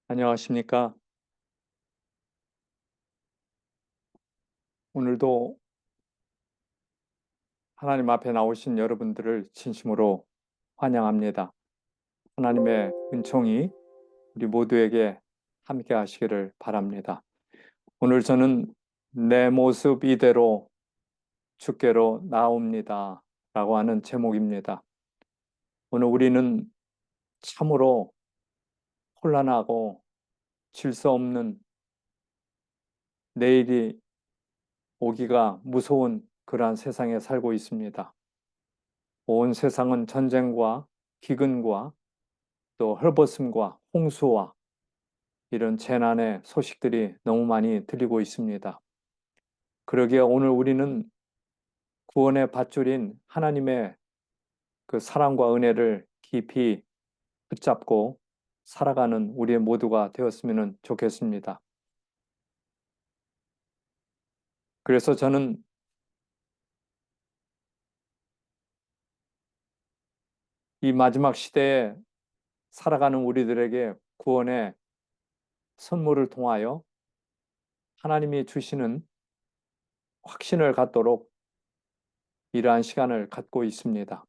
안녕하십니까? 오늘도 하나님 앞에 나오신 여러분들을 진심으로 환영합니다. 하나님의 은총이 우리 모두에게 함께 하시기를 바랍니다. 오늘 저는 내 모습 이대로 주께로 나옵니다 라고 하는 제목입니다. 오늘 우리는 참으로 혼란하고 질서 없는 내일이 오기가 무서운 그러한 세상에 살고 있습니다. 온 세상은 전쟁과 기근과 또 헐벗음과 홍수와 이런 재난의 소식들이 너무 많이 들리고 있습니다. 그러기에 오늘 우리는 구원의 밧줄인 하나님의 그 사랑과 은혜를 깊이 붙잡고 살아가는 우리 모두가 되었으면 좋겠습니다. 그래서 저는 이 마지막 시대에 살아가는 우리들에게 구원의 선물을 통하여 하나님이 주시는 확신을 갖도록 이러한 시간을 갖고 있습니다.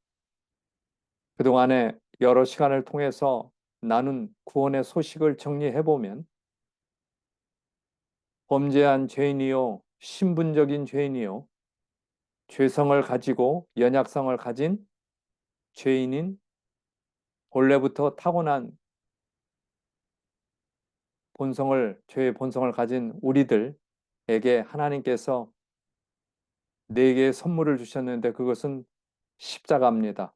그동안에 여러 시간을 통해서 나눈 구원의 소식을 정리해보면 범죄한 죄인이요, 신분적인 죄인이요, 죄성을 가지고 연약성을 가진 죄인인 본래부터 타고난 죄의 본성을 가진 우리들에게 하나님께서 네 개의 선물을 주셨는데 그것은 십자가입니다.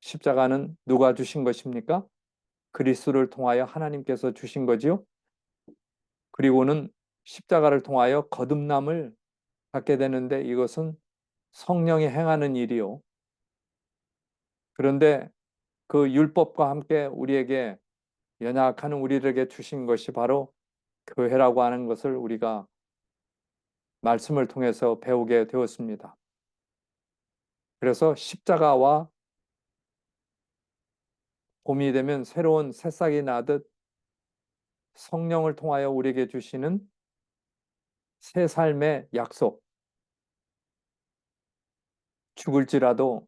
십자가는 누가 주신 것입니까? 그리스도를 통하여 하나님께서 주신 거지요. 그리고는 십자가를 통하여 거듭남을 갖게 되는데 이것은 성령이 행하는 일이요. 그런데 그 율법과 함께 우리에게 연약한 우리에게 주신 것이 바로 교회라고 하는 것을 우리가 말씀을 통해서 배우게 되었습니다. 그래서 십자가와 봄이 되면 새로운 새싹이 나듯 성령을 통하여 우리에게 주시는 새 삶의 약속, 죽을지라도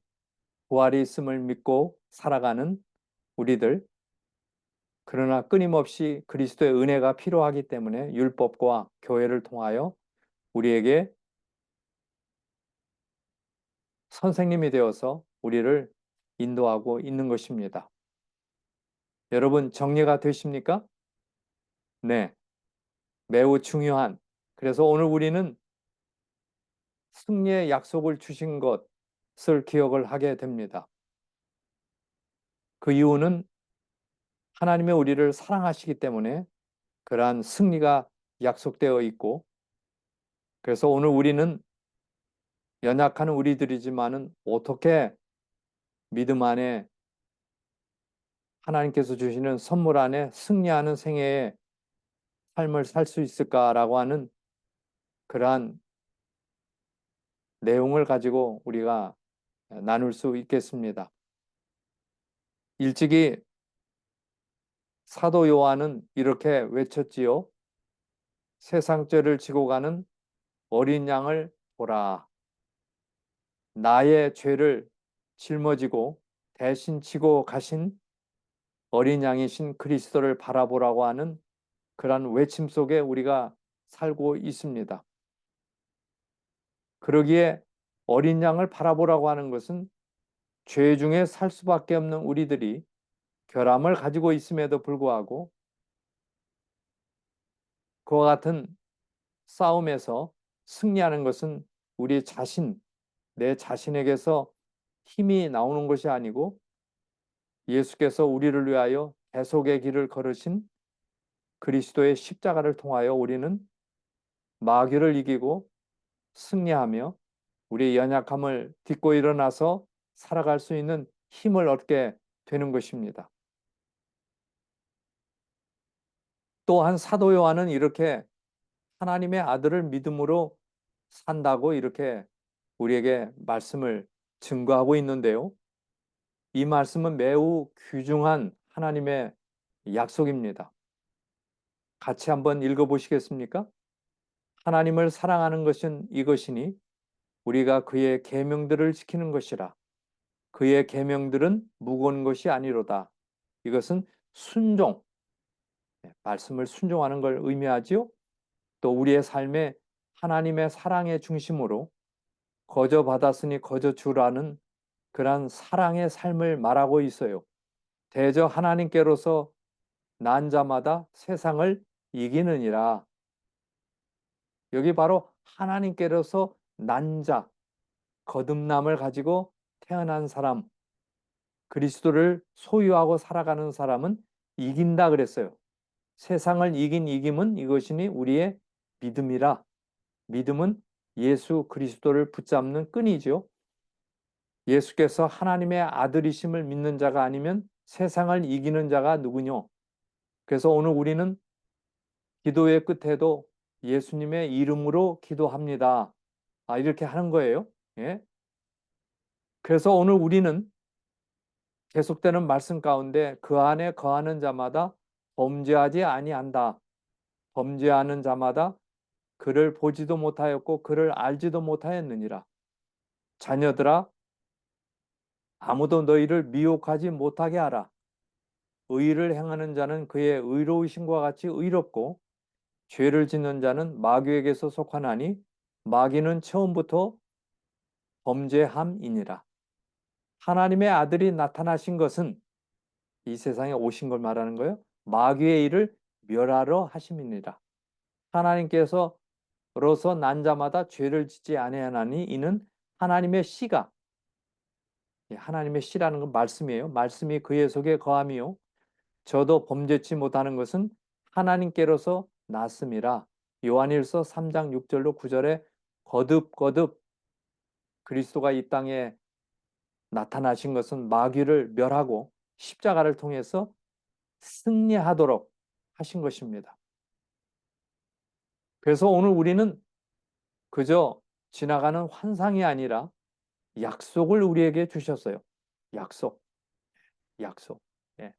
부활이 있음을 믿고 살아가는 우리들, 그러나 끊임없이 그리스도의 은혜가 필요하기 때문에 율법과 교회를 통하여 우리에게 선생님이 되어서 우리를 인도하고 있는 것입니다. 여러분 정리가 되십니까? 네, 매우 중요한. 그래서 오늘 우리는 승리의 약속을 주신 것을 기억을 하게 됩니다. 그 이유는 하나님의 우리를 사랑하시기 때문에 그러한 승리가 약속되어 있고, 그래서 오늘 우리는 연약한 우리들이지만은 어떻게 믿음 안에 하나님께서 주시는 선물 안에 승리하는 생애의 삶을 살 수 있을까라고 하는 그러한 내용을 가지고 우리가 나눌 수 있겠습니다. 일찍이 사도 요한은 이렇게 외쳤지요. 세상 죄를 지고 가는 어린 양을 보라. 나의 죄를 짊어지고 대신 지고 가신 어린 양이신 그리스도를 바라보라고 하는 그러한 외침 속에 우리가 살고 있습니다. 그러기에 어린 양을 바라보라고 하는 것은 죄 중에 살 수밖에 없는 우리들이 결함을 가지고 있음에도 불구하고 그와 같은 싸움에서 승리하는 것은 우리 자신, 내 자신에게서 힘이 나오는 것이 아니고 예수께서 우리를 위하여 대속의 길을 걸으신 그리스도의 십자가를 통하여 우리는 마귀를 이기고 승리하며 우리의 연약함을 딛고 일어나서 살아갈 수 있는 힘을 얻게 되는 것입니다. 또한 사도 요한은 이렇게 하나님의 아들을 믿음으로 산다고 이렇게 우리에게 말씀을 증거하고 있는데요. 이 말씀은 매우 귀중한 하나님의 약속입니다. 같이 한번 읽어보시겠습니까? 하나님을 사랑하는 것은 이것이니 우리가 그의 계명들을 지키는 것이라. 그의 계명들은 무거운 것이 아니로다. 이것은 순종, 말씀을 순종하는 걸 의미하지요. 또 우리의 삶에 하나님의 사랑의 중심으로 거저 받았으니 거저 주라는 그러한 사랑의 삶을 말하고 있어요. 대저 하나님께로서 난 자마다 세상을 이기느니라. 여기 바로 하나님께로서 난 자, 거듭남을 가지고 태어난 사람, 그리스도를 소유하고 살아가는 사람은 이긴다 그랬어요. 세상을 이긴 이김은 이것이니 우리의 믿음이라. 믿음은 예수 그리스도를 붙잡는 끈이죠. 예수께서 하나님의 아들이심을 믿는 자가 아니면 세상을 이기는 자가 누구뇨? 그래서 오늘 우리는 기도의 끝에도 예수님의 이름으로 기도합니다. 이렇게 하는 거예요. 예? 그래서 오늘 우리는 계속되는 말씀 가운데 그 안에 거하는 자마다 범죄하지 아니한다. 범죄하는 자마다 그를 보지도 못하였고 그를 알지도 못하였느니라. 자녀들아, 아무도 너희를 미혹하지 못하게 하라. 의를 행하는 자는 그의 의로우심과 같이 의롭고 죄를 짓는 자는 마귀에게서 속하나니 마귀는 처음부터 범죄함이니라. 하나님의 아들이 나타나신 것은 이 세상에 오신 걸 말하는 거예요. 마귀의 일을 멸하러 하심이니라. 하나님께서로서 난 자마다 죄를 짓지 아니하나니 이는 하나님의 씨가, 하나님의 씨라는 건 말씀이에요. 말씀이 그의 속에 거함이요 저도 범죄치 못하는 것은 하나님께로서 났음이라. 요한일서 3장 6절로 9절에 거듭 그리스도가 이 땅에 나타나신 것은 마귀를 멸하고 십자가를 통해서 승리하도록 하신 것입니다. 그래서 오늘 우리는 그저 지나가는 환상이 아니라 약속을 우리에게 주셨어요. 약속. 예.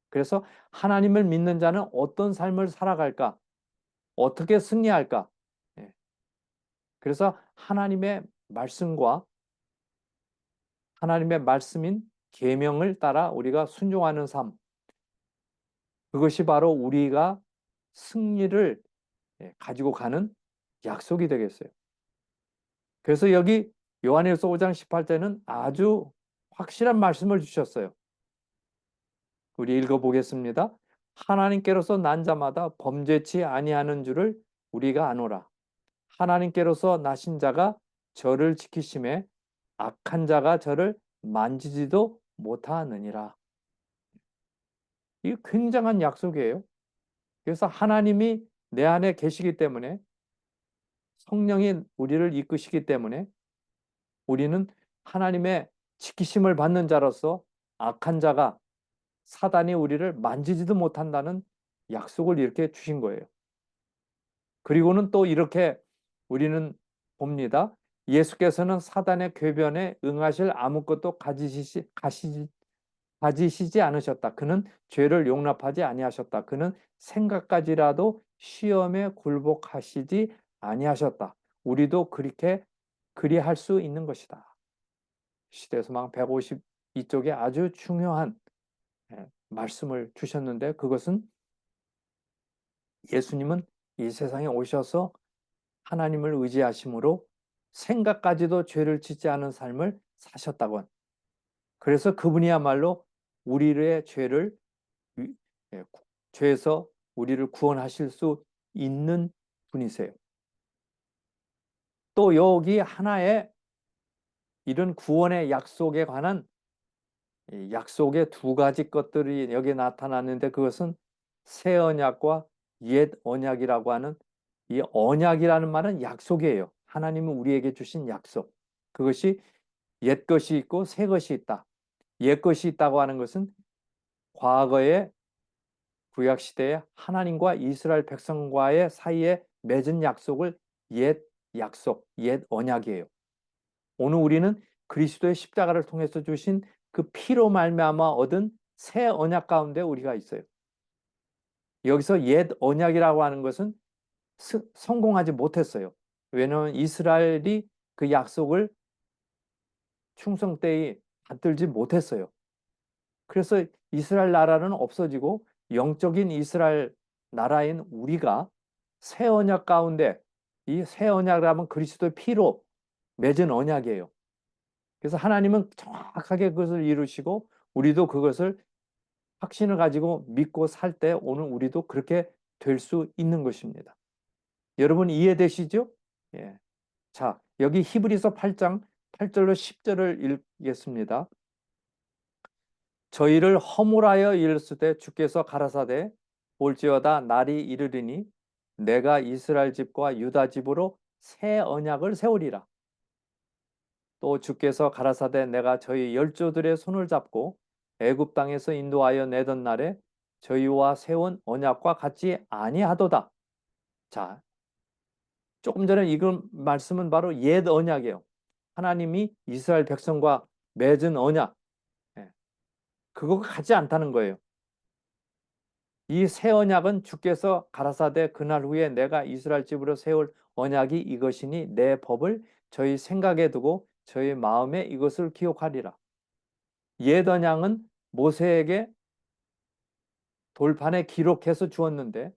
그래서 하나님을 믿는 자는 어떤 삶을 살아갈까? 어떻게 승리할까? 예. 그래서 하나님의 말씀과 하나님의 말씀인 계명을 따라 우리가 순종하는 삶. 그것이 바로 우리가 승리를 가지고 가는 약속이 되겠어요. 그래서 여기 요한일서 5장 18절은 아주 확실한 말씀을 주셨어요. 우리 읽어보겠습니다. 하나님께로서 난 자마다 범죄치 아니하는 줄을 우리가 아노라. 하나님께로서 나신 자가 저를 지키심에 악한 자가 저를 만지지도 못하느니라. 이 굉장한 약속이에요. 그래서 하나님이 내 안에 계시기 때문에 성령이 우리를 이끄시기 때문에 우리는 하나님의 지키심을 받는 자로서 악한 자가 사단이 우리를 만지지도 못한다는 약속을 이렇게 주신 거예요. 그리고는 또 이렇게 우리는 봅니다. 예수께서는 사단의 궤변에 응하실 아무것도 가지시지 않으셨다. 그는 죄를 용납하지 아니하셨다. 그는 생각까지라도 시험에 굴복하시지 아니하셨다. 우리도 그렇게 그리할 수 있는 것이다. 시대소망 152쪽에 아주 중요한 말씀을 주셨는데 그것은 예수님은 이 세상에 오셔서 하나님을 의지하심으로 생각까지도 죄를 짓지 않은 삶을 사셨다고. 그래서 그분이야말로 우리의 죄에서 우리를 구원하실 수 있는 분이세요. 또 여기 하나의 이런 구원의 약속에 관한 약속의 두 가지 것들이 여기에 나타났는데 그것은 새 언약과 옛 언약이라고 하는 이 언약이라는 말은 약속이에요. 하나님은 우리에게 주신 약속. 그것이 옛 것이 있고 새 것이 있다. 옛 것이 있다고 하는 것은 과거의 구약 시대에 하나님과 이스라엘 백성과의 사이에 맺은 약속을 옛 약속, 옛 언약이에요. 오늘 우리는 그리스도의 십자가를 통해서 주신 그 피로 말미암아 얻은 새 언약 가운데 우리가 있어요. 여기서 옛 언약이라고 하는 것은 성공하지 못했어요. 왜냐하면 이스라엘이 그 약속을 충성되이 받들지 못했어요. 그래서 이스라엘 나라는 없어지고 영적인 이스라엘 나라인 우리가 새 언약 가운데, 이 새 언약이라면 그리스도의 피로 맺은 언약이에요. 그래서 하나님은 정확하게 그것을 이루시고 우리도 그것을 확신을 가지고 믿고 살 때 오늘 우리도 그렇게 될 수 있는 것입니다. 여러분 이해되시죠? 예. 자, 여기 히브리서 8장 8절로 10절을 읽겠습니다. 저희를 허물하여 이르실 때 주께서 가라사대 볼지어다 날이 이르리니 내가 이스라엘 집과 유다 집으로 새 언약을 세우리라. 또 주께서 가라사대 내가 저희 열조들의 손을 잡고 애굽 땅에서 인도하여 내던 날에 저희와 세운 언약과 같지 아니하도다. 자, 조금 전에 이건 말씀은 바로 옛 언약이에요. 하나님이 이스라엘 백성과 맺은 언약, 그거 같지 않다는 거예요. 이 새 언약은 주께서 가라사대 그날 후에 내가 이스라엘 집으로 세울 언약이 이것이니 내 법을 저희 생각에 두고 저희 마음에 이것을 기억하리라. 옛 언약은 모세에게 돌판에 기록해서 주었는데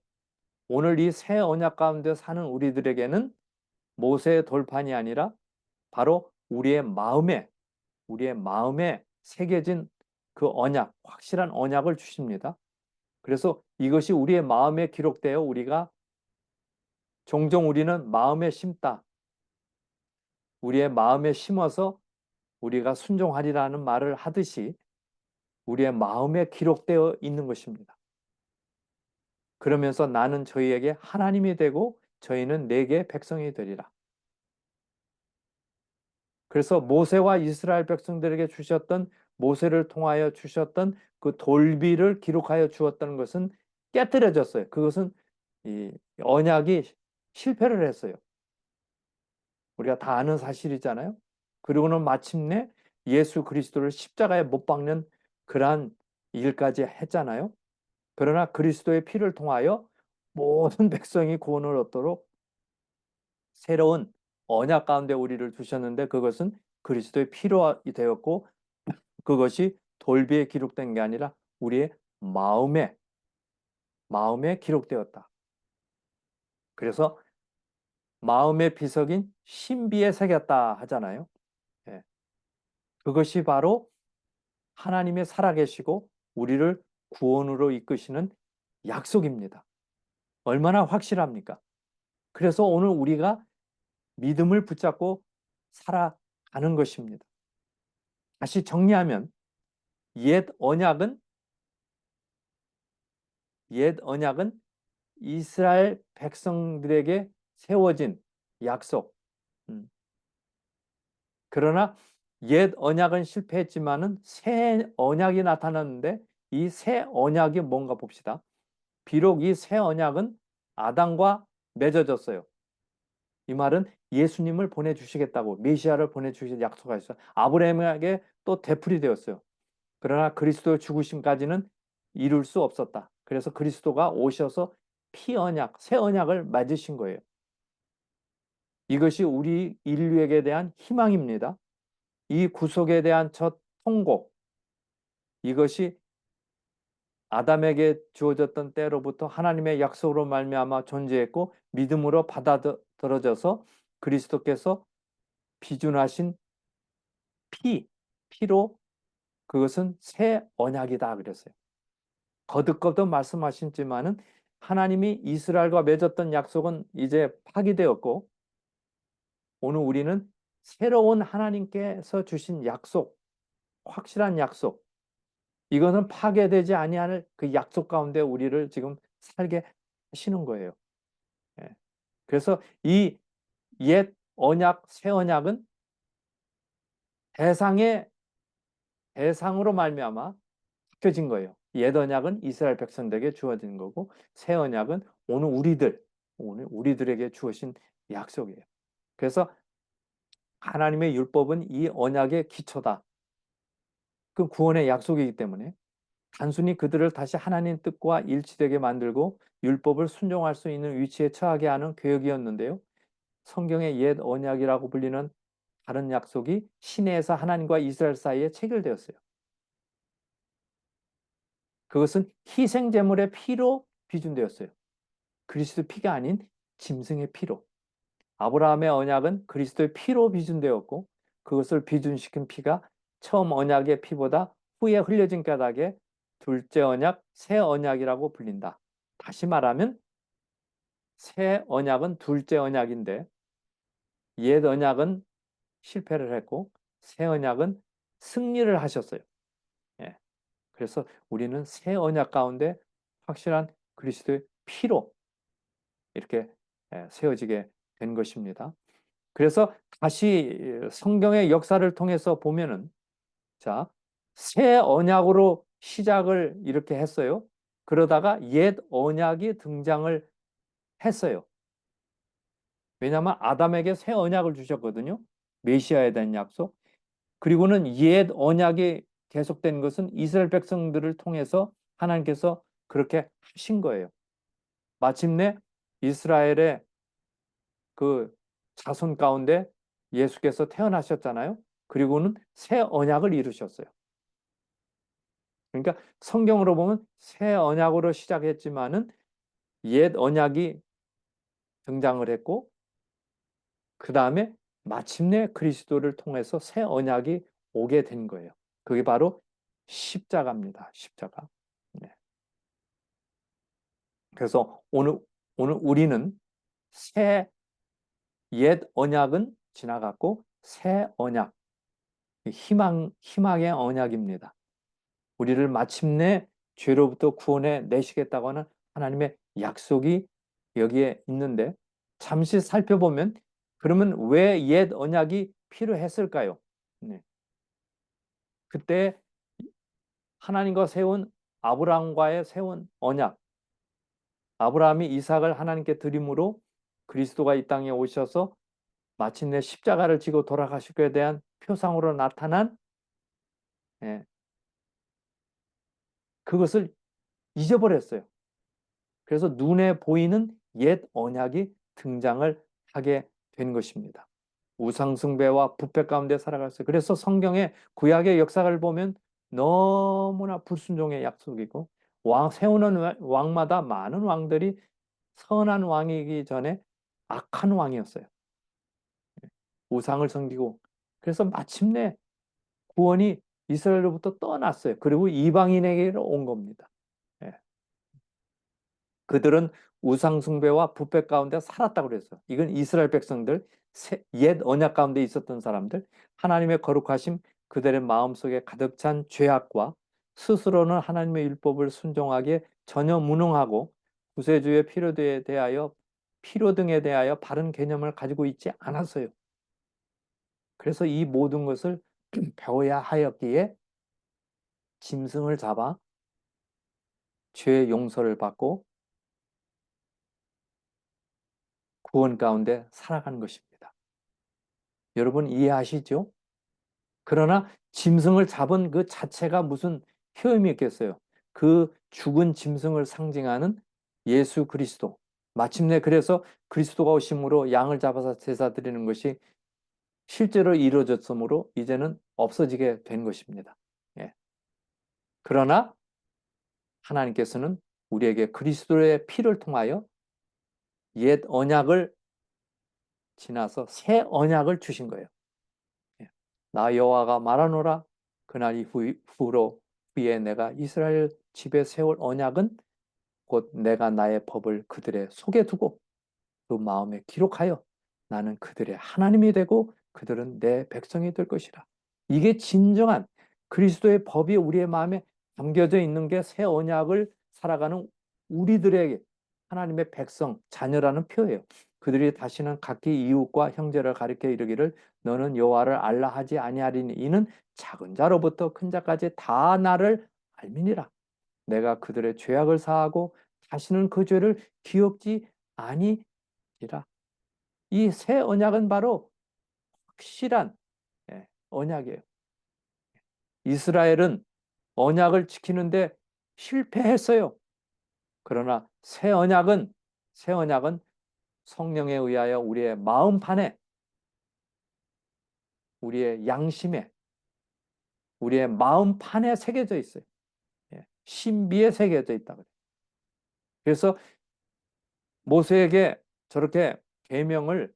오늘 이 새 언약 가운데 사는 우리들에게는 모세의 돌판이 아니라 바로 우리의 마음에 새겨진 그 언약, 확실한 언약을 주십니다. 그래서 이것이 우리의 마음에 기록되어 우리가 종종 우리는 마음에 심다. 우리의 마음에 심어서 우리가 순종하리라는 말을 하듯이 우리의 마음에 기록되어 있는 것입니다. 그러면서 나는 저희에게 하나님이 되고 저희는 내게 백성이 되리라. 그래서 모세와 이스라엘 백성들에게 주셨던 모세를 통하여 주셨던 그 돌비를 기록하여 주었다는 것은 깨뜨려졌어요. 그것은 이 언약이 실패를 했어요. 우리가 다 아는 사실이잖아요. 그리고는 마침내 예수 그리스도를 십자가에 못 박는 그러한 일까지 했잖아요. 그러나 그리스도의 피를 통하여 모든 백성이 구원을 얻도록 새로운 언약 가운데 우리를 두셨는데 그것은 그리스도의 피로 되었고 그것이 돌비에 기록된 게 아니라 우리의 마음에 기록되었다. 그래서 마음의 비석인 신비에 새겼다 하잖아요. 예. 그것이 바로 하나님의 살아계시고 우리를 구원으로 이끄시는 약속입니다. 얼마나 확실합니까? 그래서 오늘 우리가 믿음을 붙잡고 살아가는 것입니다. 다시 정리하면 옛 언약은 이스라엘 백성들에게 세워진 약속. 그러나 옛 언약은 실패했지만은 새 언약이 나타났는데 이 새 언약이 뭔가 봅시다. 비록 이 새 언약은 아담과 맺어졌어요. 이 말은 예수님을 보내주시겠다고 메시아를 보내주실 약속하셨어요. 아브라함에게 또 되풀이 되었어요. 그러나 그리스도의 죽으심까지는 이룰 수 없었다. 그래서 그리스도가 오셔서 피 언약, 새 언약을 맺으신 거예요. 이것이 우리 인류에게 대한 희망입니다. 이 구속에 대한 첫 통곡, 이것이 아담에게 주어졌던 때로부터 하나님의 약속으로 말미암아 존재했고 믿음으로 받아들여져서 그리스도께서 비준하신 피로 그것은 새 언약이다 그랬어요. 거듭거듭 말씀하셨지만은 하나님이 이스라엘과 맺었던 약속은 이제 파기되었고 오늘 우리는 새로운 하나님께서 주신 약속, 확실한 약속, 이것은 파괴되지 아니할 그 약속 가운데 우리를 지금 살게 하시는 거예요. 예. 그래서 이 옛 언약, 새 언약은 대상으로 말미암아 지켜진 거예요. 옛 언약은 이스라엘 백성들에게 주어진 거고 새 언약은 오늘 우리들에게 주어진 약속이에요. 그래서 하나님의 율법은 이 언약의 기초다. 그 구원의 약속이기 때문에 단순히 그들을 다시 하나님 뜻과 일치되게 만들고 율법을 순종할 수 있는 위치에 처하게 하는 계획이었는데요. 성경의 옛 언약이라고 불리는 다른 약속이 시내에서 하나님과 이스라엘 사이에 체결되었어요. 그것은 희생 제물의 피로 비준되었어요. 그리스도 피가 아닌 짐승의 피로. 아브라함의 언약은 그리스도의 피로 비준되었고 그것을 비준시킨 피가 처음 언약의 피보다 후에 흘려진 까닭에 둘째 언약, 새 언약이라고 불린다. 다시 말하면 새 언약은 둘째 언약인데 옛 언약은 실패를 했고 새 언약은 승리를 하셨어요. 예. 그래서 우리는 새 언약 가운데 확실한 그리스도의 피로 이렇게 세워지게 된 것입니다. 그래서 다시 성경의 역사를 통해서 보면은 자, 새 언약으로 시작을 이렇게 했어요. 그러다가 옛 언약이 등장을 했어요. 왜냐하면 아담에게 새 언약을 주셨거든요. 메시아에 대한 약속. 그리고는 옛 언약이 계속된 것은 이스라엘 백성들을 통해서 하나님께서 그렇게 하신 거예요. 마침내 이스라엘의 그 자손 가운데 예수께서 태어나셨잖아요. 그리고는 새 언약을 이루셨어요. 그러니까 성경으로 보면 새 언약으로 시작했지만은 옛 언약이 등장을 했고 그 다음에 마침내 그리스도를 통해서 새 언약이 오게 된 거예요. 그게 바로 십자가입니다. 십자가. 네. 그래서 오늘 우리는 새 옛 언약은 지나갔고 새 언약, 희망의 언약입니다. 우리를 마침내 죄로부터 구원해 내시겠다고 하는 하나님의 약속이 여기에 있는데 잠시 살펴보면 그러면 왜 옛 언약이 필요했을까요? 네. 그때 하나님과 세운 아브라함과의 세운 언약, 아브라함이 이삭을 하나님께 드림으로 그리스도가 이 땅에 오셔서 마침내 십자가를 지고 돌아가실 것에 대한 표상으로 나타난 예, 그것을 잊어버렸어요. 그래서 눈에 보이는 옛 언약이 등장을 하게 된 것입니다. 우상숭배와 부패 가운데 살아갔어요. 그래서 성경의 구약의 역사를 보면 너무나 불순종의 약속이고 세우는 왕마다 많은 왕들이 선한 왕이기 전에 악한 왕이었어요. 우상을 섬기고 그래서 마침내 구원이 이스라엘로부터 떠났어요. 그리고 이방인에게로 온 겁니다. 예. 그들은 우상숭배와 부패 가운데 살았다고 그랬어요. 이건 이스라엘 백성들, 옛 언약 가운데 있었던 사람들, 하나님의 거룩하심, 그들의 마음속에 가득 찬 죄악과 스스로는 하나님의 율법을 순종하기에 전혀 무능하고 구세주의 필요 등에 대하여 바른 개념을 가지고 있지 않았어요. 그래서 이 모든 것을 배워야 하였기에 짐승을 잡아 죄의 용서를 받고 구원 가운데 살아가는 것입니다. 여러분 이해하시죠? 그러나 짐승을 잡은 그 자체가 무슨 효험이 있겠어요? 그 죽은 짐승을 상징하는 예수 그리스도. 마침내 그래서 그리스도가 오심으로 양을 잡아서 제사 드리는 것이 실제로 이루어졌으므로 이제는 없어지게 된 것입니다. 예. 그러나 하나님께서는 우리에게 그리스도의 피를 통하여 옛 언약을 지나서 새 언약을 주신 거예요. 예. 나 여호와가 말하노라 그날 이후로 후에 내가 이스라엘 집에 세울 언약은 곧 내가 나의 법을 그들의 속에 두고 그 마음에 기록하여 나는 그들의 하나님이 되고 그들은 내 백성이 될 것이라. 이게 진정한 그리스도의 법이 우리의 마음에 담겨져 있는 게 새 언약을 살아가는 우리들에게 하나님의 백성, 자녀라는 표예요. 그들이 다시는 각기 이웃과 형제를 가리켜 이르기를 너는 여호와를 알라 하지 아니하리니 이는 작은 자로부터 큰 자까지 다 나를 알미니라. 내가 그들의 죄악을 사하고 다시는 그 죄를 기억지 아니리라. 이 새 언약은 바로 확실한 언약이에요. 이스라엘은 언약을 지키는데 실패했어요. 그러나 새 언약은 성령에 의하여 우리의 마음판에, 우리의 양심에, 우리의 마음판에 새겨져 있어요. 신비에 새겨져 있다 그래요. 그래서 모세에게 저렇게 계명을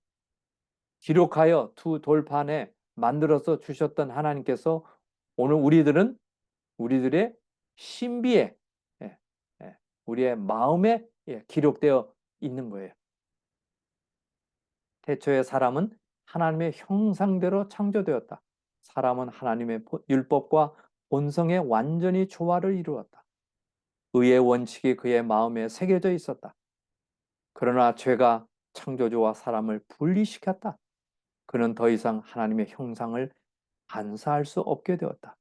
기록하여 두 돌판에 만들어서 주셨던 하나님께서 오늘 우리들의 신비에, 우리의 마음에 기록되어 있는 거예요. 태초에 사람은 하나님의 형상대로 창조되었다. 사람은 하나님의 율법과 본성의 완전히 조화를 이루었다. 의의 원칙이 그의 마음에 새겨져 있었다. 그러나 죄가 창조주와 사람을 분리시켰다. 그는 더 이상 하나님의 형상을 반사할 수 없게 되었다.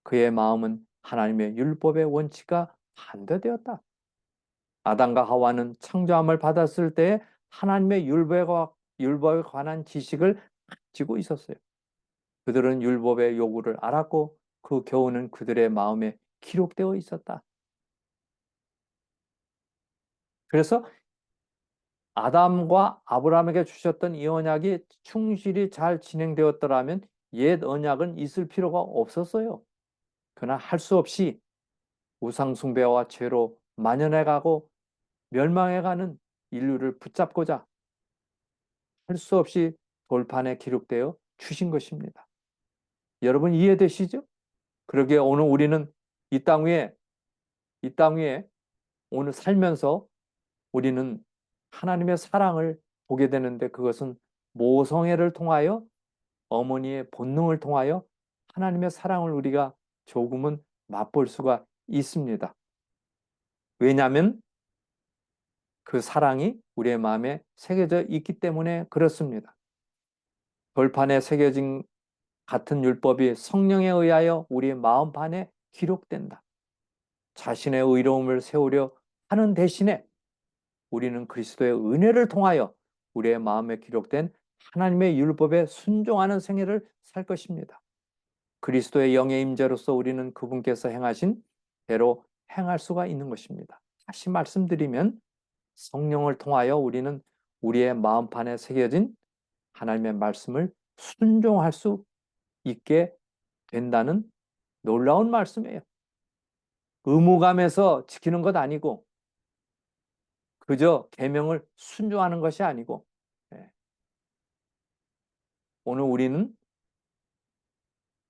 그의 마음은 하나님의 율법의 원칙과 반대되었다. 아담과 하와는 창조함을 받았을 때 하나님의 율법에 관한 지식을 가지고 있었어요. 그들은 율법의 요구를 알았고 그 교훈은 그들의 마음에 기록되어 있었다. 그래서 아담과 아브라함에게 주셨던 이 언약이 충실히 잘 진행되었더라면 옛 언약은 있을 필요가 없었어요. 그러나 할 수 없이 우상숭배와 죄로 만연해가고 멸망해가는 인류를 붙잡고자 할 수 없이 돌판에 기록되어 주신 것입니다. 여러분 이해되시죠? 그러기에 오늘 우리는 이 땅 위에 오늘 살면서 우리는 하나님의 사랑을 보게 되는데 그것은 모성애를 통하여 어머니의 본능을 통하여 하나님의 사랑을 우리가 조금은 맛볼 수가 있습니다. 왜냐하면 그 사랑이 우리의 마음에 새겨져 있기 때문에 그렇습니다. 돌판에 새겨진 같은 율법이 성령에 의하여 우리의 마음판에 기록된다. 자신의 의로움을 세우려 하는 대신에 우리는 그리스도의 은혜를 통하여 우리의 마음에 기록된 하나님의 율법에 순종하는 생애를 살 것입니다. 그리스도의 영의 임재로서 우리는 그분께서 행하신 대로 행할 수가 있는 것입니다. 다시 말씀드리면 성령을 통하여 우리는 우리의 마음판에 새겨진 하나님의 말씀을 순종할 수 있게 된다는 놀라운 말씀이에요. 의무감에서 지키는 것 아니고 그저 계명을 순종하는 것이 아니고 오늘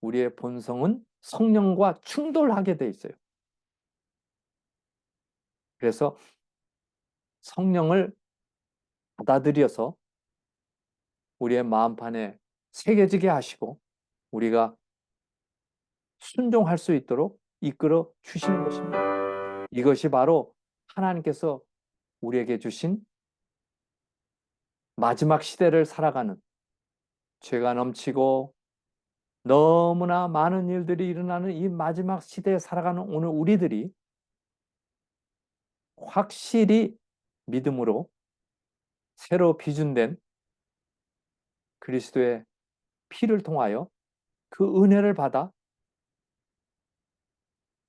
우리의 본성은 성령과 충돌하게 돼 있어요. 그래서 성령을 받아들여서 우리의 마음판에 새겨지게 하시고 우리가 순종할 수 있도록 이끌어 주시는 것입니다. 이것이 바로 하나님께서 우리에게 주신 마지막 시대를 살아가는 죄가 넘치고 너무나 많은 일들이 일어나는 이 마지막 시대에 살아가는 오늘 우리들이 확실히 믿음으로 새로 비준된 그리스도의 피를 통하여 그 은혜를 받아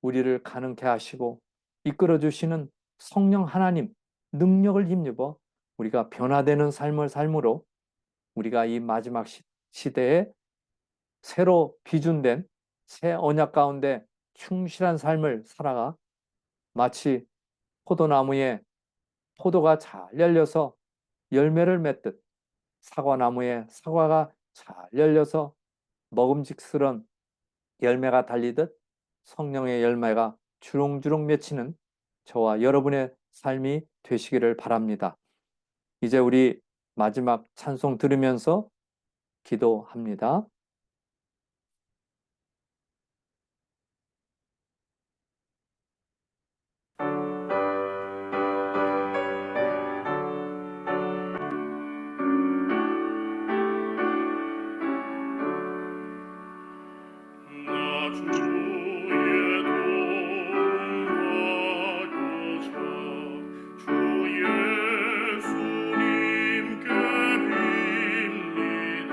우리를 가능케 하시고 이끌어 주시는 성령 하나님 능력을 힘입어 우리가 변화되는 삶을 삶으로 우리가 이 마지막 시대에 새로 비준된 새 언약 가운데 충실한 삶을 살아가 마치 포도나무에 포도가 잘 열려서 열매를 맺듯 사과나무에 사과가 잘 열려서 먹음직스런 열매가 달리듯 성령의 열매가 주렁주렁 맺히는 저와 여러분의 삶이 되시기를 바랍니다. 이제 우리 마지막 찬송 들으면서 기도합니다. 주 예수님께 빕니다.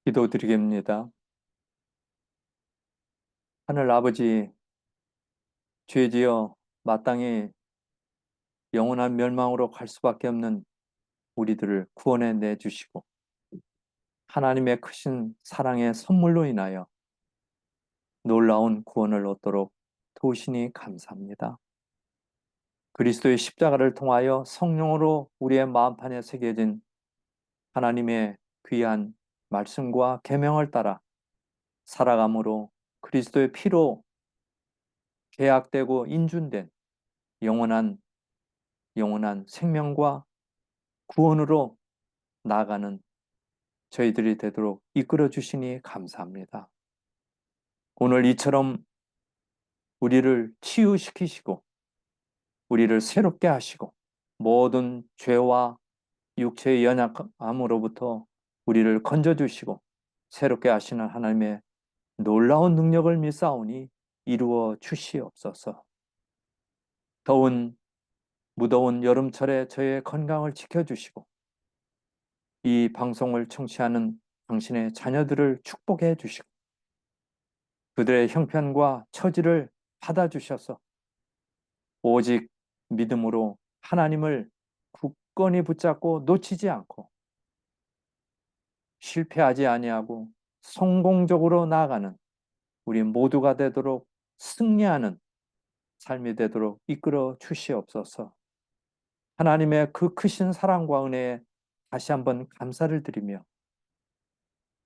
기도드리겠습니다. 하늘 아버지, 죄지어 마땅히 영원한 멸망으로 갈 수밖에 없는 우리들을 구원해 내주시고 하나님의 크신 사랑의 선물로 인하여 놀라운 구원을 얻도록 도우시니 감사합니다. 그리스도의 십자가를 통하여 성령으로 우리의 마음판에 새겨진 하나님의 귀한 말씀과 계명을 따라 살아감으로 그리스도의 피로 계약되고 인준된 영원한 생명과 구원으로 나아가는 저희들이 되도록 이끌어 주시니 감사합니다. 오늘 이처럼 우리를 치유시키시고 우리를 새롭게 하시고 모든 죄와 육체의 연약함으로부터 우리를 건져주시고 새롭게 하시는 하나님의 놀라운 능력을 믿사오니 이루어 주시옵소서. 더운 무더운 여름철에 저의 건강을 지켜주시고 이 방송을 청취하는 당신의 자녀들을 축복해 주시고 그들의 형편과 처지를 받아주셔서 오직 믿음으로 하나님을 굳건히 붙잡고 놓치지 않고 실패하지 아니하고 성공적으로 나아가는 우리 모두가 되도록 승리하는 삶이 되도록 이끌어 주시옵소서. 하나님의 그 크신 사랑과 은혜에 다시 한번 감사를 드리며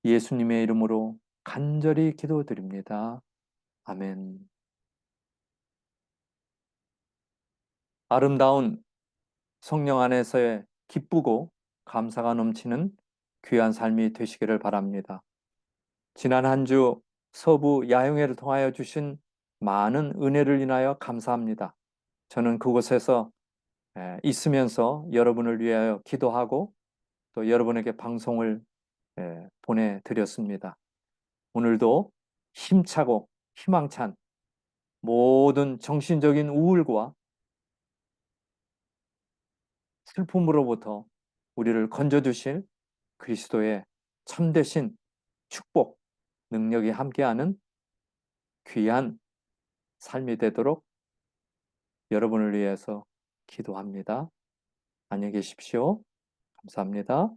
예수님의 이름으로 간절히 기도드립니다. 아멘. 아름다운 성령 안에서의 기쁘고 감사가 넘치는 귀한 삶이 되시기를 바랍니다. 지난 한 주 서부 야영회를 통하여 주신 많은 은혜를 인하여 감사합니다. 저는 그곳에서 있으면서 여러분을 위하여 기도하고 또 여러분에게 방송을 보내드렸습니다. 오늘도 힘차고 희망찬 모든 정신적인 우울과 슬픔으로부터 우리를 건져주실 그리스도의 참되신 축복, 능력이 함께하는 귀한 삶이 되도록 여러분을 위해서 기도합니다. 안녕히 계십시오. 감사합니다.